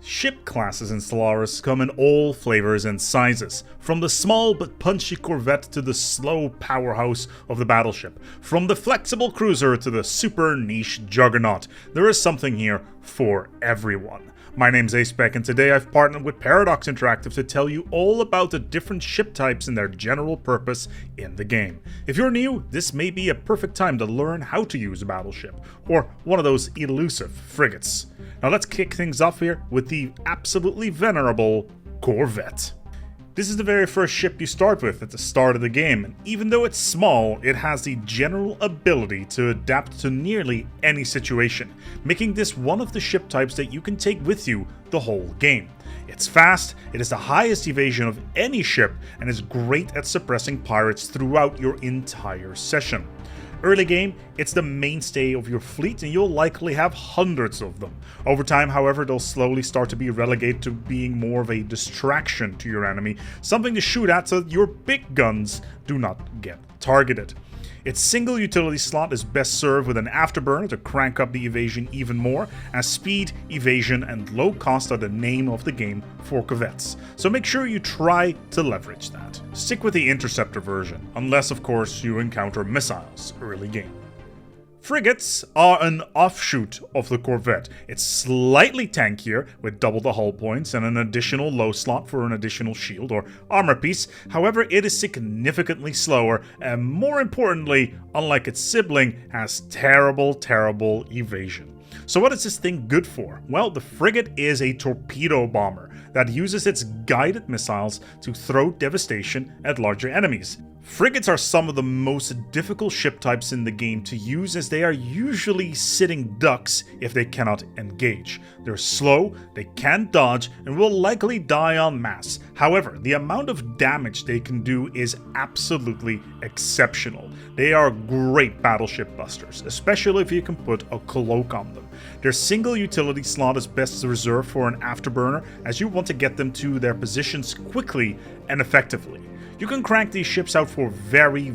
Ship classes in Stellaris come in all flavors and sizes, from the small but punchy Corvette to the slow powerhouse of the battleship, from the flexible cruiser to the super niche juggernaut. There is something here for everyone. My name's Acebeck, and today I've partnered with Paradox Interactive to tell you all about the different ship types and their general purpose in the game. If you're new, this may be a perfect time to learn how to use a battleship, or one of those elusive frigates. Now let's kick things off here with the absolutely venerable Corvette. This is the very first ship you start with at the start of the game, and even though it's small, it has the general ability to adapt to nearly any situation, making this one of the ship types that you can take with you the whole game. It's fast, it has the highest evasion of any ship, and is great at suppressing pirates throughout your entire session. Early game, it's the mainstay of your fleet and you'll likely have hundreds of them. Over time, however, they'll slowly start to be relegated to being more of a distraction to your enemy, something to shoot at so that your big guns do not get targeted. Its single utility slot is best served with an afterburner to crank up the evasion even more, as speed, evasion, and low cost are the name of the game for Corvettes, so make sure you try to leverage that. Stick with the interceptor version, unless of course you encounter missiles early game. Frigates are an offshoot of the Corvette. It's slightly tankier, with double the hull points and an additional low slot for an additional shield or armor piece. However, it is significantly slower, and more importantly, unlike its sibling, has terrible evasion. So what is this thing good for? Well, the frigate is a torpedo bomber that uses its guided missiles to throw devastation at larger enemies. Frigates are some of the most difficult ship types in the game to use, as they are usually sitting ducks if they cannot engage. They're slow, they can't dodge, and will likely die en masse. However, the amount of damage they can do is absolutely exceptional. They are great battleship busters, especially if you can put a cloak on them. Their single utility slot is best reserved for an afterburner, as you want to get them to their positions quickly and effectively. You can crank these ships out for very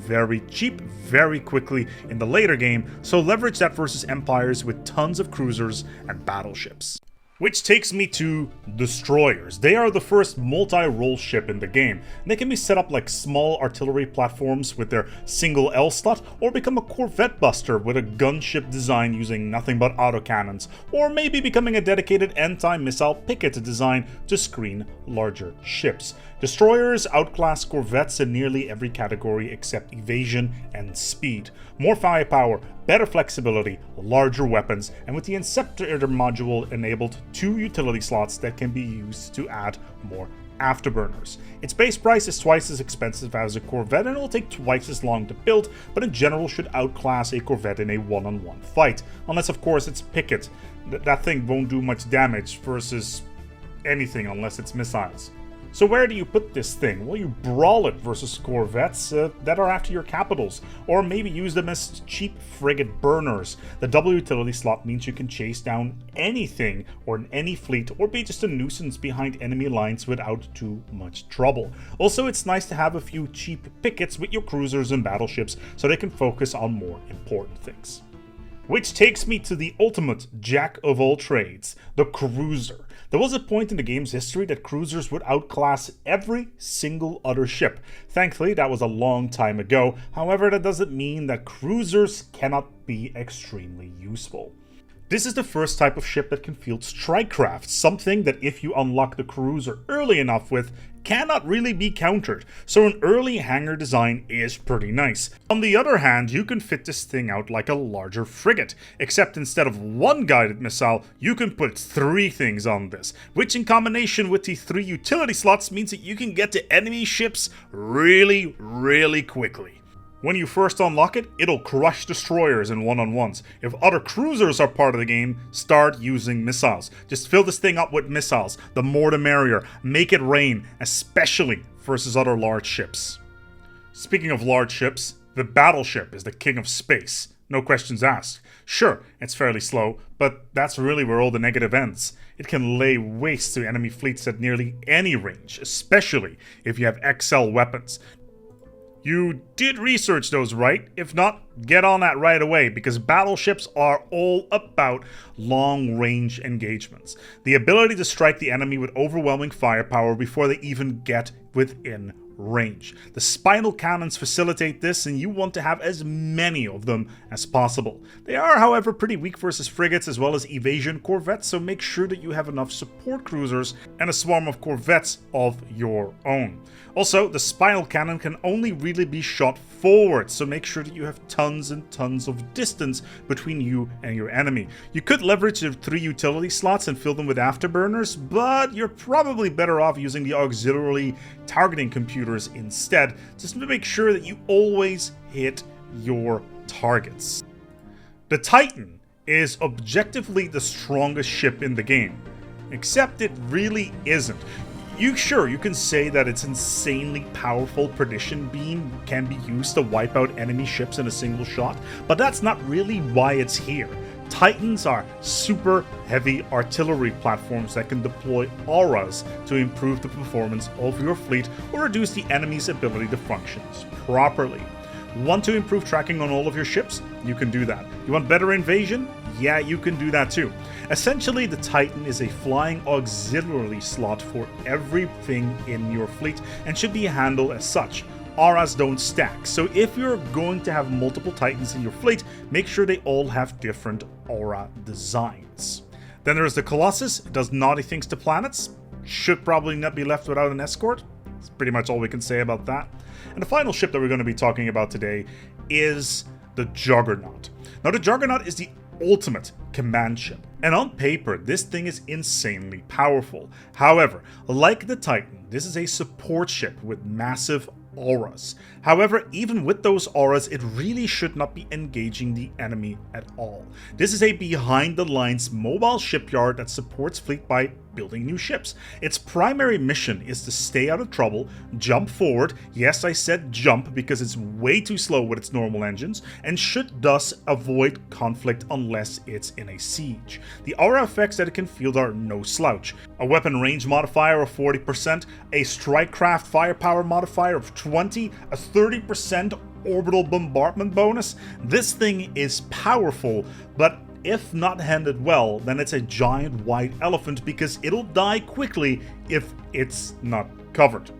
cheap, very quickly in the later game, so leverage that versus empires with tons of cruisers and battleships. Which takes me to destroyers. They are the first multi-role ship in the game. They can be set up like small artillery platforms with their single L slot, or become a Corvette buster with a gunship design using nothing but autocannons, or maybe becoming a dedicated anti-missile picket design to screen larger ships. Destroyers outclass Corvettes in nearly every category except evasion and speed. More firepower, better flexibility, larger weapons, and with the Inceptor module enabled 2 utility slots that can be used to add more afterburners. Its base price is twice as expensive as a Corvette, and it will take twice as long to build, but in general should outclass a Corvette in a one-on-one fight. Unless of course it's picket. That thing won't do much damage versus anything unless it's missiles. So where do you put this thing? Well, you brawl it versus Corvettes that are after your capitals, or maybe use them as cheap frigate burners. The double utility slot means you can chase down anything or any fleet, or be just a nuisance behind enemy lines without too much trouble. Also, it's nice to have a few cheap pickets with your cruisers and battleships so they can focus on more important things. Which takes me to the ultimate jack of all trades, the cruiser. There was a point in the game's history that cruisers would outclass every single other ship. Thankfully, that was a long time ago. However, that doesn't mean that cruisers cannot be extremely useful. This is the first type of ship that can field strike craft, something that if you unlock the cruiser early enough with, cannot really be countered, so an early hangar design is pretty nice. On the other hand, you can fit this thing out like a larger frigate, except instead of one guided missile, you can put 3 things on this, which in combination with the 3 utility slots means that you can get to enemy ships really quickly. When you first unlock it, it'll crush destroyers in one-on-ones. If other cruisers are part of the game, start using missiles. Just fill this thing up with missiles. The more the merrier. Make it rain, especially versus other large ships. Speaking of large ships, the battleship is the king of space. No questions asked. Sure, it's fairly slow, but that's really where all the negative ends. It can lay waste to enemy fleets at nearly any range, especially if you have XL weapons. You did research those, right? If not, get on that right away, because battleships are all about long-range engagements. The ability to strike the enemy with overwhelming firepower before they even get within range. The spinal cannons facilitate this, and you want to have as many of them as possible. They are, however, pretty weak versus frigates as well as evasion corvettes, so make sure that you have enough support cruisers and a swarm of corvettes of your own. Also, the spinal cannon can only really be shot forward, so make sure that you have tons and tons of distance between you and your enemy. You could leverage your 3 utility slots and fill them with afterburners, but you're probably better off using the auxiliary targeting computers instead, just to make sure that you always hit your targets. The Titan is objectively the strongest ship in the game, except it really isn't. You can say that its insanely powerful perdition beam can be used to wipe out enemy ships in a single shot, but that's not really why it's here. Titans are super heavy artillery platforms that can deploy auras to improve the performance of your fleet or reduce the enemy's ability to function properly. Want to improve tracking on all of your ships? You can do that. You want better invasion? Yeah, you can do that too. Essentially, the Titan is a flying auxiliary slot for everything in your fleet and should be handled as such. Auras don't stack, so if you're going to have multiple Titans in your fleet, make sure they all have different aura designs. Then there's the Colossus. It does naughty things to planets. Should probably not be left without an escort. That's pretty much all we can say about that. And the final ship that we're going to be talking about today is the Juggernaut. Now, the Juggernaut is the ultimate command ship, and on paper this thing is insanely powerful. However, like the Titan, this is a support ship with massive auras. However, even with those auras, it really should not be engaging the enemy at all. This is a behind-the-lines mobile shipyard that supports fleet by building new ships. Its primary mission is to stay out of trouble, jump forward, yes, I said jump because it's way too slow with its normal engines, and should thus avoid conflict unless it's in a siege. The aura effects that it can field are no slouch. A weapon range modifier of 40%, a strike craft firepower modifier of 20, a 30% orbital bombardment bonus. This thing is powerful, but if not handled well, then it's a giant white elephant because it'll die quickly if it's not covered.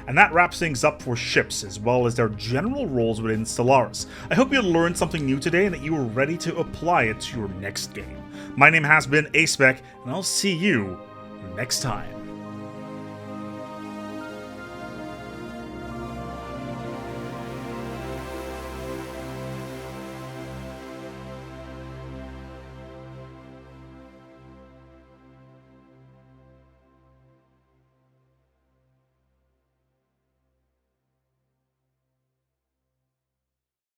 And that wraps things up for ships, as well as their general roles within Stellaris. I hope you learned something new today and that you were ready to apply it to your next game. My name has been Acebek, and I'll see you next time.